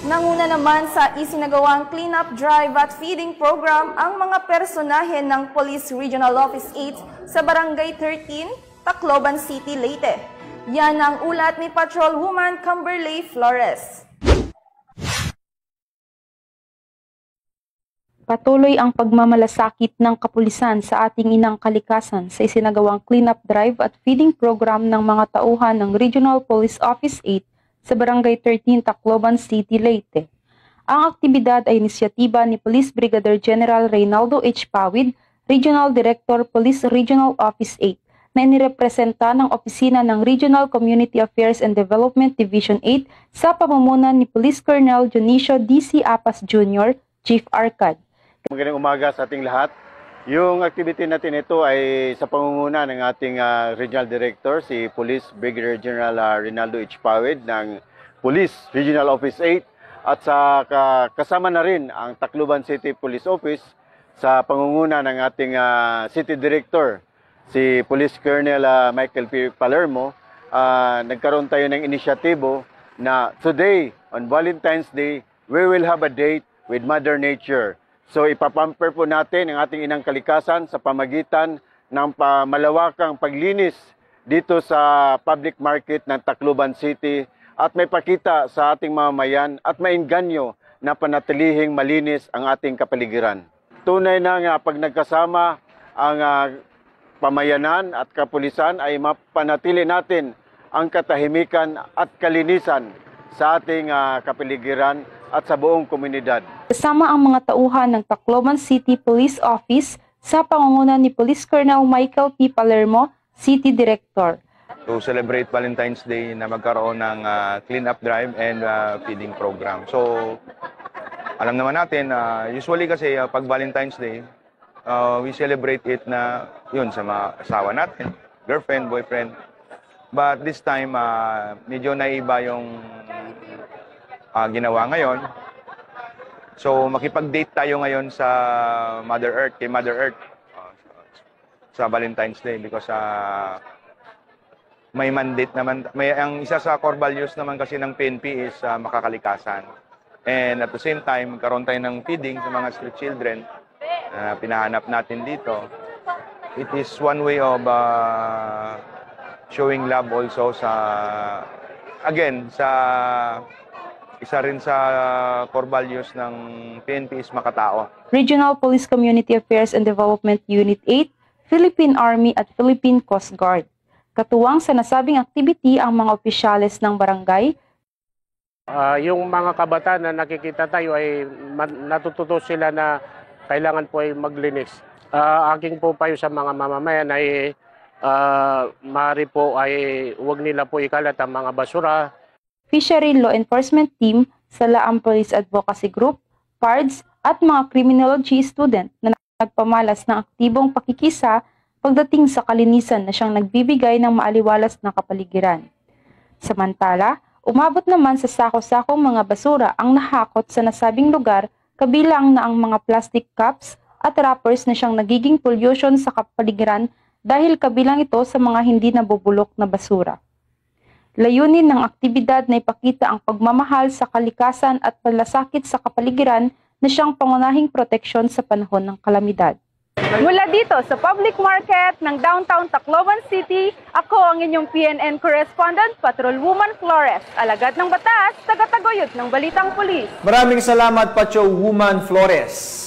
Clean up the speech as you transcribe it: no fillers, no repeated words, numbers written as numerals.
Nanguna naman sa isinagawang cleanup drive at feeding program ang mga personahe ng Police Regional Office 8 sa Barangay 13, Tacloban City, Leyte. Yan ang ulat ni Patrolwoman Kimberly Flores. Patuloy ang pagmamalasakit ng kapulisan sa ating inang kalikasan sa isinagawang cleanup drive at feeding program ng mga tauhan ng Regional Police Office 8 sa Barangay 13, Tacloban City, Leyte. Ang aktibidad ay inisyatiba ni Police Brigadier General Reynaldo H. Pawid, Regional Director Police Regional Office 8, na inirepresenta ng Opisina ng Regional Community Affairs and Development Division 8 sa pamumuno ni Police Colonel Dionisio D.C. Apas Jr., Chief Arcad. Magandang umaga sa ating lahat. Yung activity natin ito ay sa pangunguna ng ating Regional Director, si Police Brigadier General Reynaldo H. Pawid ng Police Regional Office 8 at sa kasama na rin ang Tacloban City Police Office sa pangunguna ng ating City Director, si Police Colonel Michael P. Palermo. Nagkaroon tayo ng inisyatibo na today, on Valentine's Day, we will have a date with Mother Nature. So ipapamper po natin ang ating inang kalikasan sa pamagitan ng malawakang paglinis dito sa public market ng Tacloban City at may pakita sa ating mamamayan at mainganyo na panatilihing malinis ang ating kapaligiran. Tunay na nga pag nagkasama ang pamayanan at kapulisan ay mapanatili natin ang katahimikan at kalinisan sa ating kapaligiran at sa buong komunidad. Kasama ang mga tauhan ng Tacloban City Police Office sa pangunguna ni Police Colonel Michael P. Palermo, City Director. To celebrate Valentine's Day na magkaroon ng clean-up drive and feeding program. So, alam naman natin, usually kasi pag Valentine's Day, we celebrate it na yun sa mga asawa natin, girlfriend, boyfriend. But this time, medyo naiba yung ginawa ngayon. So makipag-date tayo ngayon sa Mother Earth, kay Mother Earth sa Valentine's Day because may mandate naman, ang isa sa core values naman kasi ng PNP is makakalikasan. And at the same time, karoon tayo ng feeding sa mga street children na pinahanap natin dito. It is one way of showing love also sa, again, sa isa rin sa core values ng PNP is makatao. Regional Police Community Affairs and Development Unit 8, Philippine Army at Philippine Coast Guard. Katuwang sa nasabing activity ang mga opisyales ng barangay. Yung mga kabataan na nakikita tayo ay natututo sila na kailangan po ay maglinis. Aking po payo sa mga mamamayan ay maaari po ay huwag nila po ikalat ang mga basura. Fishery Law Enforcement Team, Salaam Police Advocacy Group, PARDS at mga criminology student na nagpamalas ng aktibong pakikisa pagdating sa kalinisan na siyang nagbibigay ng maaliwalas na kapaligiran. Samantala, umabot naman sa sako-sakong mga basura ang nahakot sa nasabing lugar, kabilang na ang mga plastic cups at wrappers na siyang nagiging pollution sa kapaligiran dahil kabilang ito sa mga hindi nabubulok na basura. Layunin ng aktibidad na ipakita ang pagmamahal sa kalikasan at palasakit sa kapaligiran na siyang pangunahing proteksyon sa panahon ng kalamidad. Mula dito sa public market ng downtown Tacloban City, ako ang inyong PNN correspondent, Patrolwoman Flores, alagad ng batas, tagataguyod ng Balitang Pulis. Maraming salamat, Patrolwoman Flores.